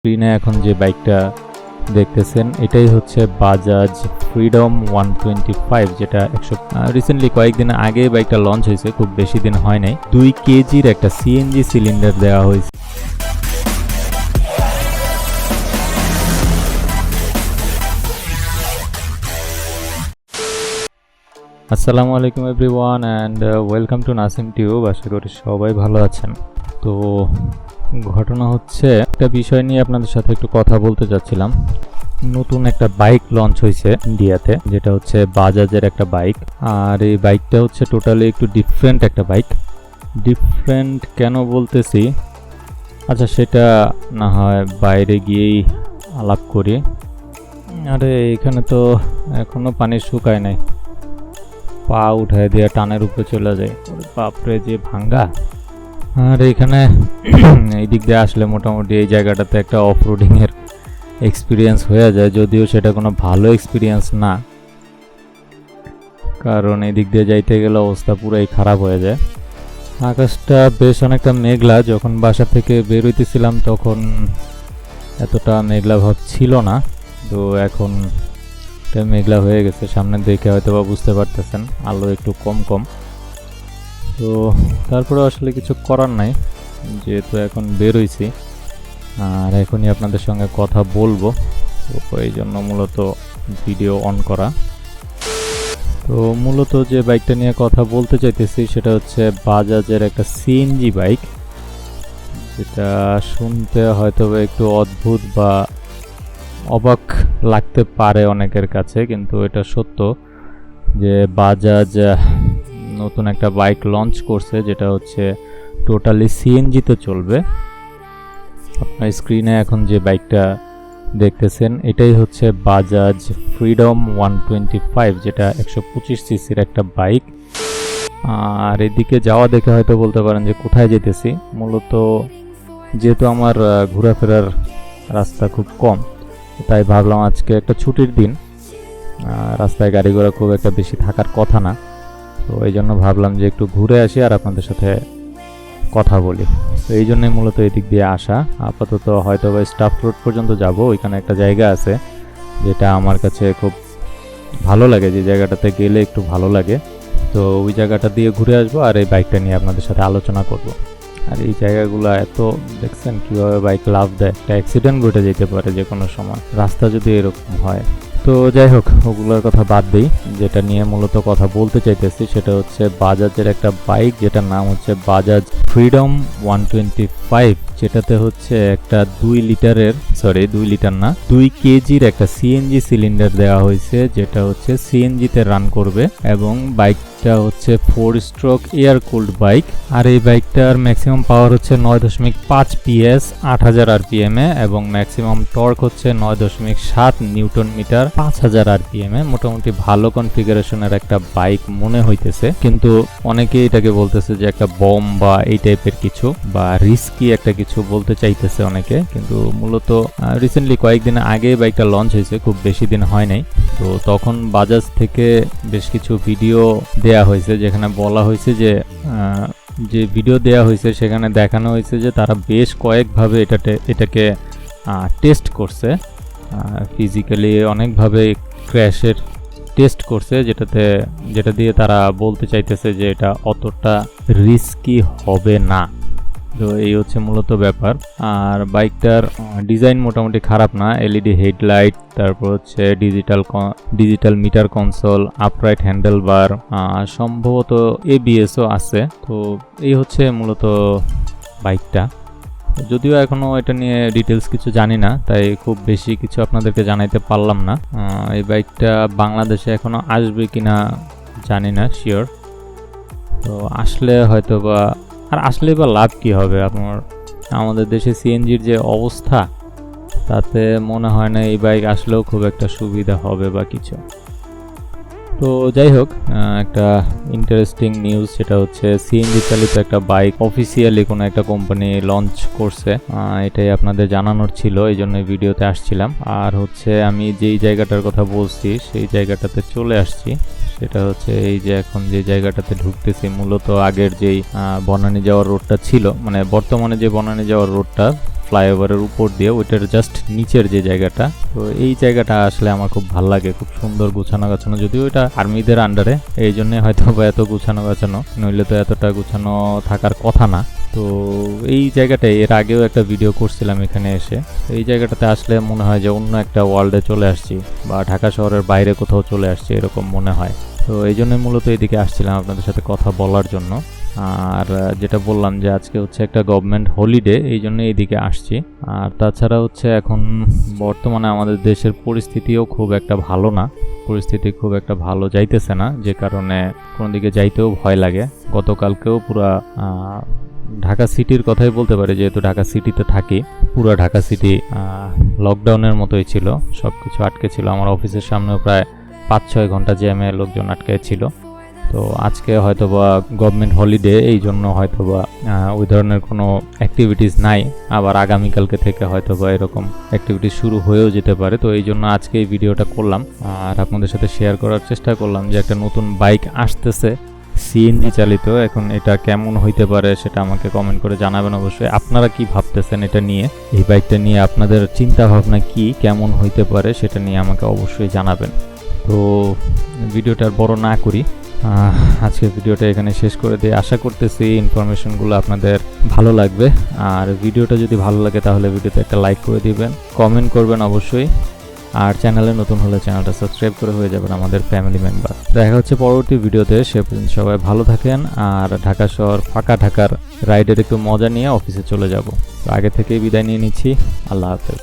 স্ক্রিনে এখন যে বাইকটা দেখতেছেন এটাই হচ্ছে বাজাজ ফ্রিডম 125, যেটা রিসেন্টলি কয়েকদিন আগে বাইকটা লঞ্চ হয়েছে, খুব বেশি দিন হয় নাই। 2 কেজির একটা সিএনজি সিলিন্ডার দেওয়া হয়েছে। আসসালামু আলাইকুম everyone and welcome to Nasim tube. আশা করি সবাই ভালো আছেন। তো ঘটনা হচ্ছে, একটা বিষয় নিয়ে আপনাদের সাথে একটু কথা বলতে চাচ্ছিলাম। নতুন একটা বাইক লঞ্চ হয়েছে ইন্ডিয়াতে, যেটা হচ্ছে বাজাজের একটা বাইক। আর এই বাইকটা হচ্ছে টোটালি একটু ডিফারেন্ট একটা বাইক। ডিফারেন্ট কেন বলতেছি, আচ্ছা সেটা না হয় বাইরে গিয়েই আলাপ করি। আরে এখানে তো এখনো পানি শুকায় নাই, পা উঠায় দিয়ে টানের উপরে চলে যায়। বাপরে যে ভাঙ্গা। আর এখানে এই দিক দিয়ে আসলে মোটামুটি এই জায়গাটাতে একটা অফরোডিং এর এক্সপিরিয়েন্স হয়ে যায়, যদিও সেটা কোনো ভালো এক্সপিরিয়েন্স না, কারণ এই দিক দিয়ে যাইতে গেলে অবস্থা পুরাই খারাপ হয়ে যায়। আকাশটা বেশ অনেকটা মেঘলা, যখন বাসা থেকে বের হইতেছিলাম তখন এতটা মেঘলা ভাব ছিল না, তো এখন মেঘলা হয়ে গেছে। সামনে দেখে হয়তো বা বুঝতে পারতেছেন আলো একটু কম কম। তো তারপরে আসলে কিছু করার নাই, যেহেতু এখন বের হইছি আর এখনই আপনাদের সঙ্গে কথা বলবো, তো এই জন্য মূলত ভিডিও অন করা। তো মূলত যে বাইকটা নিয়ে কথা বলতে চাইতেছি সেটা হচ্ছে বাজাজের একটা সিএনজি বাইক, যেটা শুনতে হয়তো একটু অদ্ভুত বা অবাক লাগতে পারে অনেকের কাছে, কিন্তু এটা সত্য যে বাজাজ নতুন একটা বাইক লঞ্চ করছে, যেটা হচ্ছে টোটালি সিএনজিতে চলবে। আপনার স্ক্রিনে এখন যে বাইকটা দেখতেছেন এটাই হচ্ছে বাজাজ ফ্রিডম 125, যেটা 125 সিসির একটা বাইক। আর এদিকে যাওয়া দেখে হয়তো বলতে পারেন যে কোথায় যেতেছি। মূলত যেহেতু আমার ঘোরাফেরার রাস্তা খুব কম, তাই ভাবলাম আজকে একটা ছুটির দিন, রাস্তায় গাড়ি ঘোড়া খুব একটা বেশি থাকার কথা না, তো এই জন্য ভাবলাম যে একটু ঘুরে আসি আর আপনাদের সাথে কথা বলি। তো এই জন্যই মূলত এই দিক দিয়ে আসা। আপাতত হয়তো বা স্টাফ রোড পর্যন্ত যাব, ওইখানে একটা জায়গা আছে যেটা আমার কাছে খুব ভালো লাগে, যে জায়গাটাতে গেলে একটু ভালো লাগে। তো ওই জায়গাটা দিয়ে ঘুরে আসবো আর এই বাইকটা নিয়ে আপনাদের সাথে আলোচনা করব। আর এই জায়গাগুলো এত দেখছেন কীভাবে বাইক লাভ দেয়, একটা অ্যাক্সিডেন্ট ঘটে যেতে পারে যে কোনো সময়, রাস্তা যদি এরকম হয়। তো যাই হোক, ওগুলোর কথা বাদ দিই। যেটা নিয়ে মূলত কথা বলতে চাইতেছি সেটা হচ্ছে বাজাজের একটা বাইক, যেটার নাম হচ্ছে বাজাজ ফ্রিডম 125, যেটাতে হচ্ছে একটা 2 লিটার না 2 কেজির একটা সিএনজি সিলিন্ডার দেওয়া হয়েছে, যেটা হচ্ছে সিএনজিতে রান করবে। এবং বাইকটা হচ্ছে 4 স্ট্রোক এয়ার কুলড বাইক। আর এই বাইকটার ম্যাক্সিমাম পাওয়ার হচ্ছে 9.5 PS 8000 RPM এ, এবং ম্যাক্সিমাম টর্ক হচ্ছে 9.7 নিউটন মিটার 5000 RPM এ। মোটামুটি ভালো কনফিগারেশনের একটা বাইক মনে হইতেছে, কিন্তু অনেকেই এটাকে বলতেছে যে একটা বম বা এই টাইপের কিছু, বা রিস্কি একটা কিছু বলতে চাইতেছে অনেকে। কিন্তু মূলত রিসেন্টলি কয়েকদিন আগে বাইকটা লঞ্চ হয়েছে, খুব বেশি দিন হয় নাই। তো তখন বাজাজ থেকে বেশ কিছু ভিডিও দেয়া হয়েছে, যেখানে বলা হয়েছে যে ভিডিও দেয়া হয়েছে সেখানে দেখানো হয়েছে যে তারা বেশ কয়েকভাবে এটাকে টেস্ট করছে, ফিজিক্যালি অনেকভাবে ক্র্যাশের টেস্ট করছে, যেটা দিয়ে তারা বলতে চাইতেছে যে এটা অতটা রিস্কি হবে না। তো এই হচ্ছে মূলত ব্যাপার। আর বাইকটার ডিজাইন মোটামুটি খারাপ না, এলইডি হেডলাইট, তারপর হচ্ছে digital meter console, upright handle বার, সম্ভবত এবিএসও আছে। তো এই হচ্ছে মূলত বাইকটা। যদিও এখনো এটা নিয়ে ডিটেলস কিছু জানি না, তাই খুব বেশি কিছু আপনাদেরকে জানাইতে পারলাম না। এই বাইকটা বাংলাদেশে এখনো আসবে কিনা জানি না শিওর। তো আসলে হয়তো বা, আর আসলে বা লাভ কি হবে, আমাদের দেশে সিএনজির যে অবস্থা, তাতে মনে হয় না এই বাইক আসলেও খুব একটা সুবিধা হবে বা কিছু। তো যাই হোক, একটা ইন্টারেস্টিং নিউজ, সেটা হচ্ছে সিএনজি চালিত একটা বাইক অফিসিয়ালি কোনো একটা কোম্পানি লঞ্চ করছে। এটাই আপনাদের জানানোর ছিল, এই জন্য ভিডিওতে আসছিলাম। আর হচ্ছে আমি যেই জায়গাটার কথা বলছি সেই জায়গাটাতে চলে আসছি। সেটা হচ্ছে এই যে এখন যে জায়গাটাতে ঢুকতেছি, মূলত আগের যেই বনানী যাওয়ার রোডটা ছিল, মানে বর্তমানে যে বনানী যাওয়ার রোডটা ফ্লাইওভারের উপর দিয়ে, ওইটার জাস্ট নিচের যে জায়গাটা। তো এই জায়গাটা আসলে আমার খুব ভালো লাগে, খুব সুন্দর গুছানো গাছানো, যদিও এটা আর্মিদের আন্ডারে, এই জন্য হয়তো বা এত গুছানো গাছানো, নইলে তো এতটা গুছানো থাকার কথা না। তো এই জায়গাটায় এর আগেও একটা ভিডিও করছিলাম এখানে এসে। এই জায়গাটাতে আসলে মনে হয় যে অন্য একটা ওয়ার্ল্ডে চলে আসছি, বা ঢাকা শহরের বাইরে কোথাও চলে আসছি এরকম মনে হয়। তো এই জন্য মূলত এদিকে আসছিলাম আপনাদের সাথে কথা বলার জন্য। আর যেটা বললাম যে আজকে হচ্ছে একটা গভর্নমেন্ট হলিডে, এই জন্য এইদিকে আসছি। আর তাছাড়া হচ্ছে এখন বর্তমানে আমাদের দেশের পরিস্থিতিও খুব একটা ভালো না, পরিস্থিতি খুব একটা ভালো যাইতেছে না, যে কারণে কোনো দিকে যাইতেও ভয় লাগে। গতকালকেও পুরা ঢাকা সিটির কথাই বলতে পারি, যেহেতু ঢাকা সিটিতে থাকি, পুরো ঢাকা সিটি লকডাউনের মতোই ছিল, সব কিছু আটকে ছিল। আমার অফিসের সামনেও প্রায় 5-6 ঘন্টা জ্যামে লোকজন আটকে ছিল। তো আজকে হয়তোবা গভর্নমেন্ট হলিডে, এই জন্য হয়তোবা ওই ধরনের কোনো অ্যাক্টিভিটিস নাই। আবার আগামীকালকে থেকে হয়তোবা এরকম অ্যাক্টিভিটিস শুরু হয়েও যেতে পারে। তো এই জন্য আজকে এই ভিডিওটা করলাম আর আপনাদের সাথে শেয়ার করার চেষ্টা করলাম যে একটা নতুন বাইক আসতেছে সিএনজি চালিত। এখন এটা কেমন হইতে পারে সেটা আমাকে কমেন্ট করে জানাবেন অবশ্যই। আপনারা কি ভাবতেছেন এটা নিয়ে, এই বাইকটা নিয়ে আপনাদের চিন্তা ভাবনা কি, কেমন হইতে পারে সেটা নিয়ে আমাকে অবশ্যই জানাবেন। তো ভিডিওটা বড় না করি, আজকের ভিডিওটা এখানে শেষ করে দিয়ে আশা করতেছি ইনফরমেশনগুলো আপনাদের ভালো লাগবে। আর ভিডিওটা যদি ভালো লাগে তাহলে ভিডিওতে একটা লাইক করে দিবেন, কমেন্ট করবেন অবশ্যই। আর চ্যানেলে নতুন হলে চ্যানেলটা সাবস্ক্রাইব করে হয়ে যাবেন আমাদের ফ্যামিলি মেম্বার। দেখা হচ্ছে পরবর্তী ভিডিওতে, সে পর্যন্ত সবাই ভালো থাকেন। আর ঢাকা শহর ফাঁকা ঢাকার রাইডের একটু মজা নিয়ে অফিসে চলে যাব। তো আগে থেকেই বিদায় নিয়ে নিচ্ছি, আল্লাহ হাফেজ।